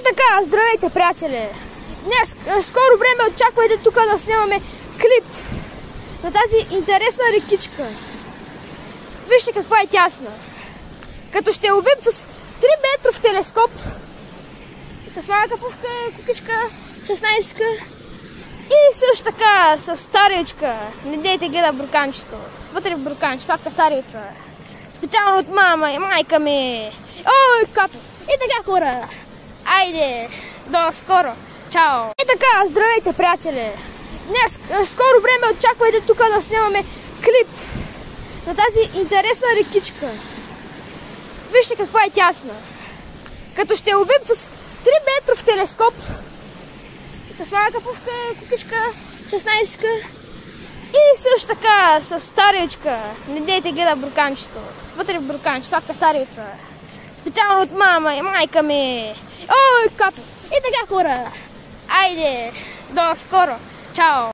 И така, здравейте, приятели! Днес, скоро време очаквайте тук да снимаме клип на тази интересна рекичка. Вижте каква е тясна. Като ще ловим с 3 метров телескоп, с малка пувка, кукичка, 16-ка и също така с царевичка. Не дейте гледа бурканчето. Вътре в бурканчето, сладка царевица. Специално от мама и майка ми. Ой, капо! И така, хора! Айде! До скоро! Чао! И така, здравейте, приятели! Днес, скоро време очаквайте тук да снимаме клип на тази интересна рекичка. Вижте каква е тясна. Като ще ловим с 3 метров телескоп, с малка пувка, кукичка, 16-ка и също така с царевичка. Не дейте гледа бурканчето. Вътре в бурканчето, сладка царевица. Специално от мама и майка ми. Ой, капо! И така, хора! Айде! До скоро! Чао!